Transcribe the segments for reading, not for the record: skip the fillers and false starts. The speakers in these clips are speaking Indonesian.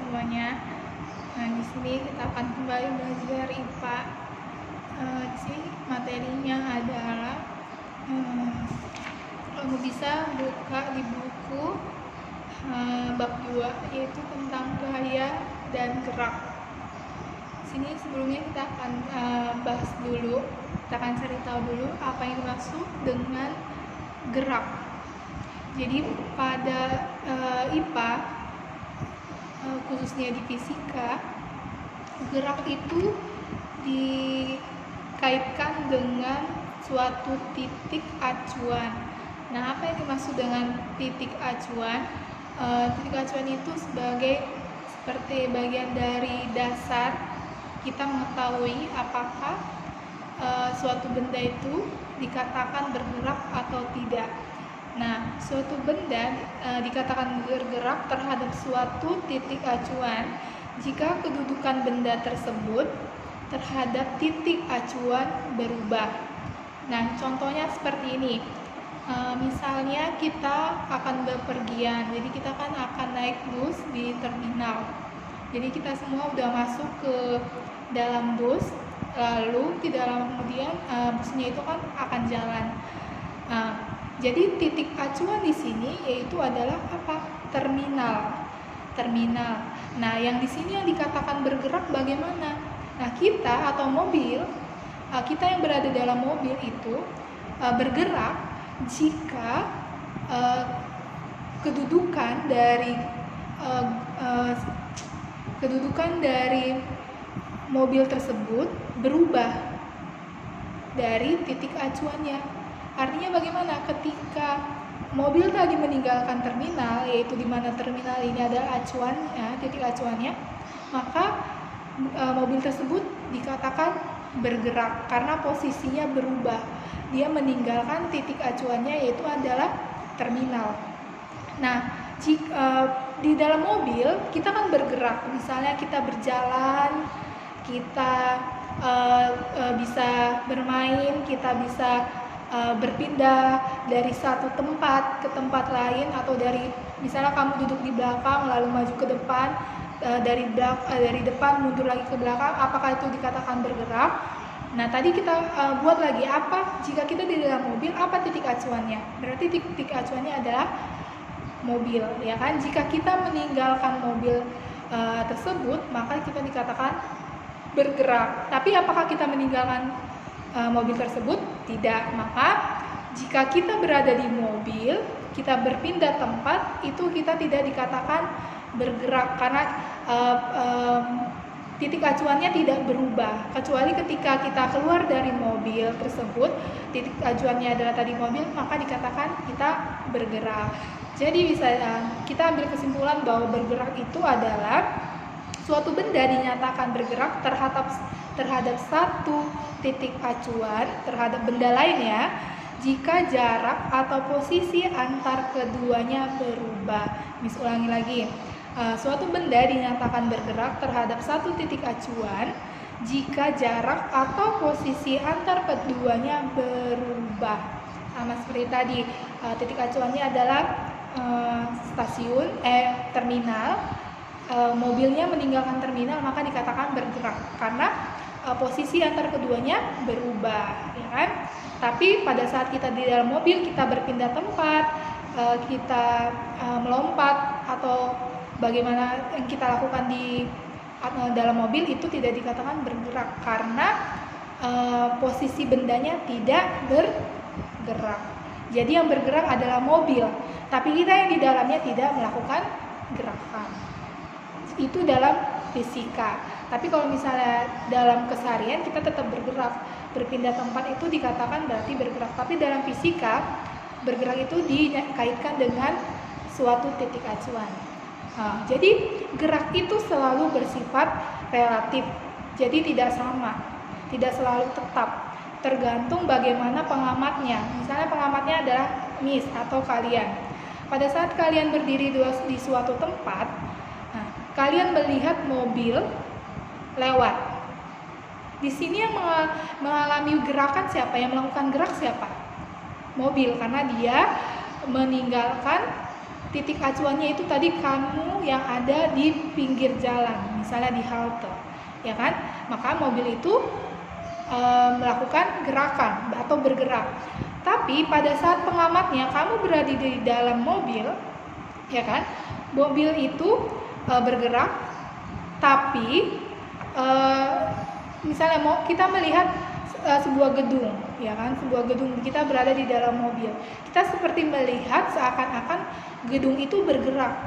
semuanya. Nah, di sini kita akan kembali belajar IPA. Di sini materinya adalah kamu bisa buka di buku bab 2, yaitu tentang gaya dan gerak. Sini sebelumnya kita akan bahas dulu, kita akan cari tahu dulu apa yang dimaksud dengan gerak. Jadi pada IPA, khususnya di fisika, gerak itu dikaitkan dengan suatu titik acuan. Nah, apa yang dimaksud dengan titik acuan? Titik acuan itu seperti bagian dari dasar kita mengetahui apakah suatu benda itu dikatakan bergerak atau tidak. Nah, suatu benda dikatakan bergerak terhadap suatu titik acuan jika kedudukan benda tersebut terhadap titik acuan berubah. Nah, contohnya seperti ini. Misalnya kita akan bepergian, jadi kita kan akan naik bus di terminal. Jadi kita semua udah masuk ke dalam bus, lalu tidak lama kemudian busnya itu kan akan jalan. Jadi titik acuan di sini yaitu adalah apa? Terminal. Nah, yang di sini yang dikatakan bergerak bagaimana? Nah, kita atau mobil, kita yang berada dalam mobil itu bergerak jika kedudukan dari mobil tersebut berubah dari titik acuannya. Artinya bagaimana? Ketika mobil tadi meninggalkan terminal, yaitu di mana terminal ini adalah acuannya, titik acuannya, maka mobil tersebut dikatakan bergerak karena posisinya berubah. Dia meninggalkan titik acuannya, yaitu adalah terminal. Nah, di dalam mobil kita kan bergerak. Misalnya kita berjalan, kita bisa bermain, kita bisa berpindah dari satu tempat ke tempat lain, atau dari misalnya kamu duduk di belakang lalu maju ke depan, dari depan mundur lagi ke belakang, apakah itu dikatakan bergerak? Nah, tadi kita buat lagi apa jika kita di dalam mobil, apa titik acuannya? Berarti titik acuannya adalah mobil, ya kan? Jika kita meninggalkan mobil tersebut, maka kita dikatakan bergerak. Tapi apakah kita meninggalkan mobil tersebut? Tidak. Maka jika kita berada di mobil, kita berpindah tempat, itu kita tidak dikatakan bergerak karena titik acuannya tidak berubah. Kecuali ketika kita keluar dari mobil tersebut, titik acuannya adalah tadi mobil, maka dikatakan kita bergerak. Jadi bisa kita ambil kesimpulan bahwa bergerak itu adalah suatu benda dinyatakan bergerak terhadap satu titik acuan terhadap benda lainnya jika jarak atau posisi antar keduanya berubah. Ulangi lagi. Suatu benda dinyatakan bergerak terhadap satu titik acuan jika jarak atau posisi antar keduanya berubah. Sama seperti tadi, titik acuannya adalah terminal. Mobilnya meninggalkan terminal, maka dikatakan bergerak karena posisi antar keduanya berubah, ya kan? Tapi pada saat kita di dalam mobil, kita berpindah tempat, kita melompat, atau bagaimana yang kita lakukan di dalam mobil, itu tidak dikatakan bergerak karena posisi bendanya tidak bergerak. Jadi yang bergerak adalah mobil, tapi kita yang di dalamnya tidak melakukan gerakan. Itu dalam fisika. Tapi kalau misalnya dalam keseharian kita tetap bergerak, berpindah tempat itu dikatakan berarti bergerak. Tapi dalam fisika, bergerak itu dikaitkan dengan suatu titik acuan. Jadi gerak itu selalu bersifat relatif. Jadi tidak sama, tidak selalu tetap. Tergantung bagaimana pengamatnya. Misalnya pengamatnya adalah Miss atau kalian. Pada saat kalian berdiri di suatu tempat, kalian melihat mobil lewat. Di sini yang mengalami gerakan siapa? Yang melakukan gerak siapa? Mobil, karena dia meninggalkan titik acuannya itu tadi kamu yang ada di pinggir jalan, misalnya di halte, ya kan? Maka mobil itu melakukan gerakan atau bergerak. Tapi pada saat pengamatnya kamu berada di dalam mobil, ya kan? Mobil itu bergerak, tapi misalnya kita melihat sebuah gedung, ya kan? Sebuah gedung, kita berada di dalam mobil. Kita seperti melihat seakan-akan gedung itu bergerak,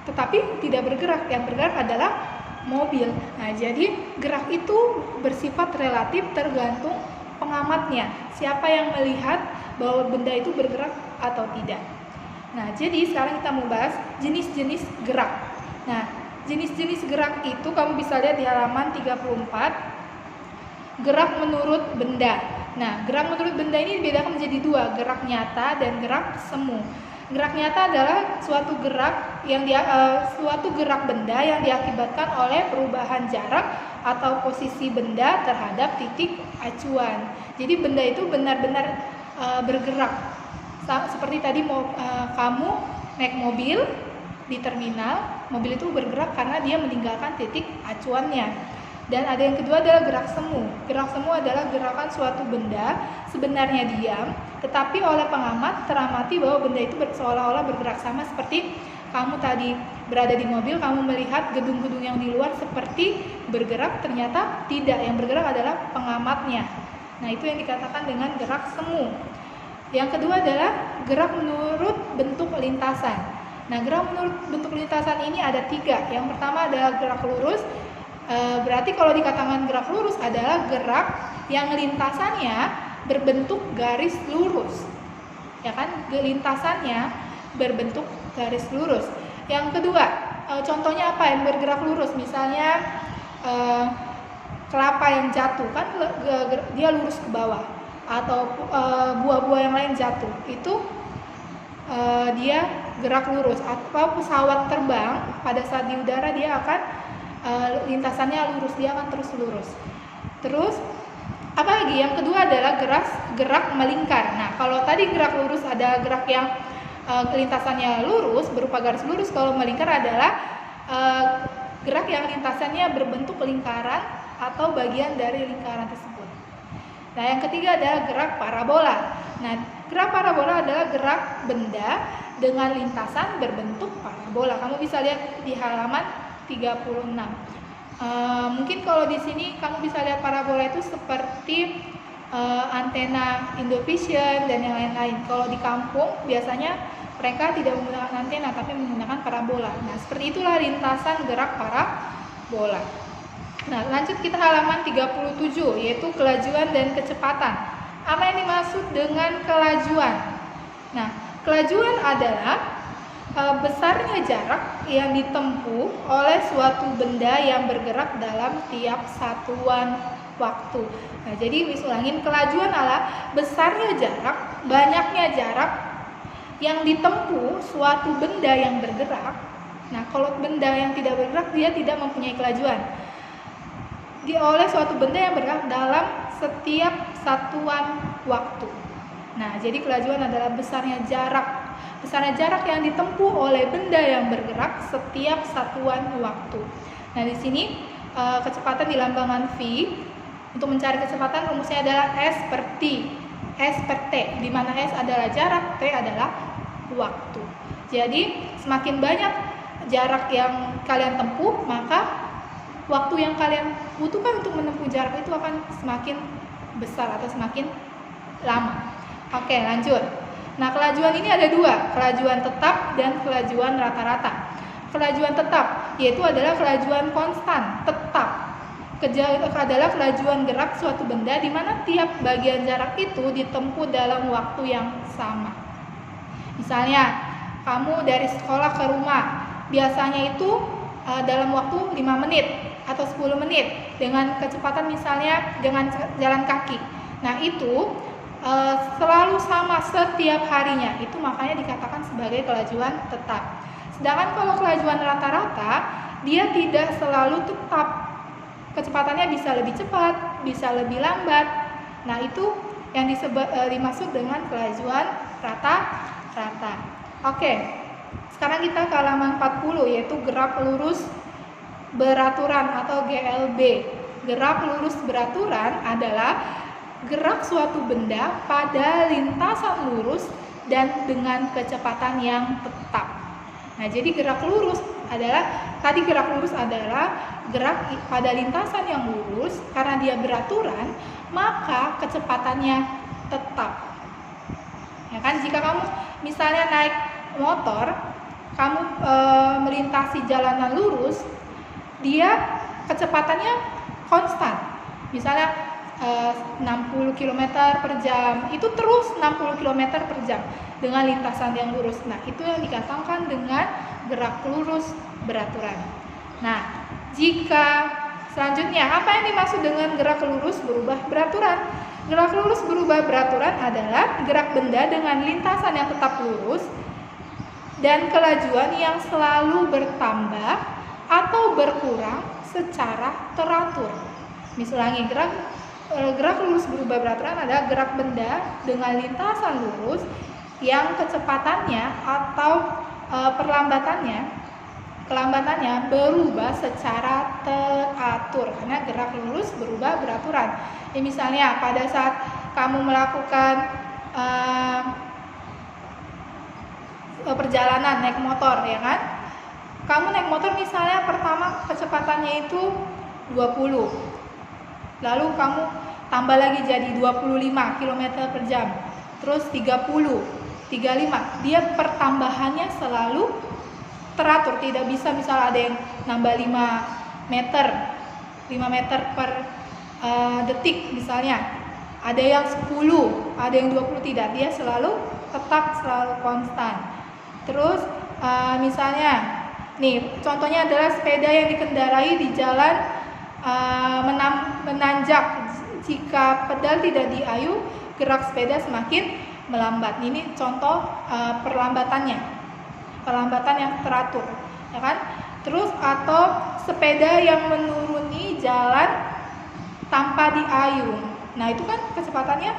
tetapi tidak bergerak. Yang bergerak adalah mobil. Nah, jadi gerak itu bersifat relatif tergantung pengamatnya. Siapa yang melihat bahwa benda itu bergerak atau tidak. Nah, jadi sekarang kita mau bahas jenis-jenis gerak. Nah, jenis-jenis gerak itu kamu bisa lihat di halaman 34. Gerak menurut benda. Nah, gerak menurut benda ini dibedakan menjadi dua, gerak nyata dan gerak semu. Gerak nyata adalah suatu gerak benda yang diakibatkan oleh perubahan jarak atau posisi benda terhadap titik acuan. Jadi benda itu benar-benar bergerak. Seperti tadi kamu naik mobil di terminal, mobil itu bergerak karena dia meninggalkan titik acuannya. Dan ada yang kedua adalah gerak semu. Gerak semu adalah gerakan suatu benda sebenarnya diam, tetapi oleh pengamat teramati bahwa benda itu seolah-olah bergerak, sama seperti kamu tadi berada di mobil, kamu melihat gedung-gedung yang di luar seperti bergerak, ternyata tidak. Yang bergerak adalah pengamatnya. Nah, itu yang dikatakan dengan gerak semu. Yang kedua adalah gerak menurut bentuk lintasan. Nah, gerak menurut bentuk lintasan ini ada 3. Yang pertama adalah gerak lurus. Berarti kalau dikatakan gerak lurus adalah gerak yang lintasannya berbentuk garis lurus, ya kan? Lintasannya berbentuk garis lurus. Yang kedua, contohnya apa yang bergerak lurus? Misalnya kelapa yang jatuh, kan dia lurus ke bawah, atau buah-buah yang lain jatuh, itu dia gerak lurus. Atau pesawat terbang pada saat di udara dia akan lintasannya lurus, dia akan terus lurus. Terus apa lagi? Yang kedua adalah gerak melingkar. Nah, kalau tadi gerak lurus ada gerak yang lintasannya lurus berupa garis lurus. Kalau melingkar adalah gerak yang lintasannya berbentuk lingkaran atau bagian dari lingkaran tersebut. Nah, yang ketiga adalah gerak parabola. Nah, gerak parabola adalah gerak benda dengan lintasan berbentuk parabola. Kamu bisa lihat di halaman 36. Mungkin kalau di sini kamu bisa lihat parabola itu seperti antena Indovision dan yang lain-lain. Kalau di kampung biasanya mereka tidak menggunakan antena tapi menggunakan parabola. Nah, seperti itulah lintasan gerak parabola. Nah, lanjut kita halaman 37, yaitu kelajuan dan kecepatan. Apa yang dimaksud dengan kelajuan? Nah, kelajuan adalah besarnya jarak yang ditempuh oleh suatu benda yang bergerak dalam tiap satuan waktu. Nah, jadi ulangin, kelajuan adalah besarnya jarak, banyaknya jarak yang ditempuh suatu benda yang bergerak. Nah, kalau benda yang tidak bergerak dia tidak mempunyai kelajuan. Oleh suatu benda yang bergerak dalam setiap satuan waktu. Nah, jadi kelajuan adalah besarnya jarak yang ditempuh oleh benda yang bergerak setiap satuan waktu. Nah, di sini kecepatan dilambangkan V. Untuk mencari kecepatan rumusnya adalah S per T, di mana S adalah jarak, T adalah waktu. Jadi semakin banyak jarak yang kalian tempuh, maka waktu yang kalian butuhkan untuk menempuh jarak itu akan semakin besar atau semakin lama. Oke, lanjut. Nah, kelajuan ini ada 2, kelajuan tetap dan kelajuan rata-rata. Kelajuan tetap yaitu adalah kelajuan konstan, tetap. Adalah kelajuan gerak suatu benda di mana tiap bagian jarak itu ditempuh dalam waktu yang sama. Misalnya, kamu dari sekolah ke rumah, biasanya itu dalam waktu 5 menit atau 10 menit dengan kecepatan misalnya dengan jalan kaki. Nah, itu selalu sama setiap harinya, itu makanya dikatakan sebagai kelajuan tetap. Sedangkan kalau kelajuan rata-rata dia tidak selalu tetap, kecepatannya bisa lebih cepat, bisa lebih lambat. Nah, itu yang dimaksud dengan kelajuan rata-rata. Oke, Sekarang kita ke halaman 40, yaitu gerak lurus beraturan atau GLB. Gerak lurus beraturan adalah gerak suatu benda pada lintasan lurus dan dengan kecepatan yang tetap. Nah, jadi gerak lurus adalah gerak pada lintasan yang lurus. Karena dia beraturan, maka kecepatannya tetap. Ya kan, jika kamu misalnya naik motor, kamu melintasi jalanan lurus, dia kecepatannya konstan. Misalnya 60 km per jam, itu terus 60 km per jam dengan lintasan yang lurus. Nah, itu yang dikatakan dengan gerak lurus beraturan. Nah, jika selanjutnya, apa yang dimaksud dengan gerak lurus berubah beraturan? Gerak lurus berubah beraturan adalah gerak benda dengan lintasan yang tetap lurus dan kelajuan yang selalu bertambah atau berkurang secara teratur. Misalnya, gerak lurus berubah beraturan adalah gerak benda dengan lintasan lurus yang kecepatannya atau kelambatannya berubah secara teratur, karena gerak lurus berubah beraturan. Ya, misalnya pada saat kamu melakukan perjalanan naik motor, ya kan? Kamu naik motor misalnya pertama kecepatannya itu 20. Lalu kamu tambah lagi jadi 25 km per jam. Terus 30, 35. Dia pertambahannya selalu teratur, tidak bisa misal ada yang nambah 5 meter per detik misalnya. Ada yang 10, ada yang 20, tidak. Dia selalu konstan. Terus misalnya nih, contohnya adalah sepeda yang dikendarai di jalan menanjak. Jika pedal tidak diayu, gerak sepeda semakin melambat. Ini contoh perlambatan yang teratur, ya kan? Terus atau sepeda yang menuruni jalan tanpa diayun. Nah, itu kan kecepatannya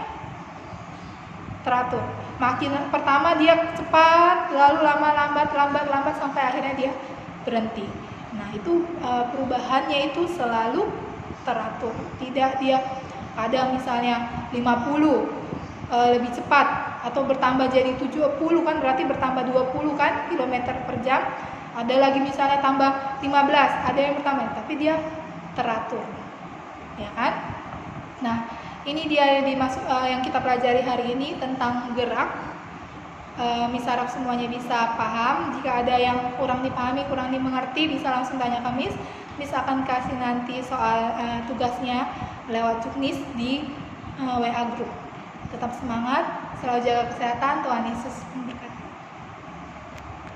teratur. Makin pertama dia cepat, lalu lambat sampai akhirnya dia berhenti. Nah, itu perubahannya itu selalu teratur. Tidak dia ada misalnya 50 lebih cepat atau bertambah jadi 70, kan berarti bertambah 20 kan kilometer per jam. Ada lagi misalnya tambah 15, ada yang bertambah, tapi dia teratur. Ya kan? Nah, ini dia yang kita pelajari hari ini tentang gerak. Misal semuanya bisa paham. Jika ada yang kurang dipahami, kurang dimengerti, bisa langsung tanya ke Miss. Miss akan kasih nanti soal tugasnya lewat Juknis di WA Group. Tetap semangat, selalu jaga kesehatan. Tuhan Yesus memberkati.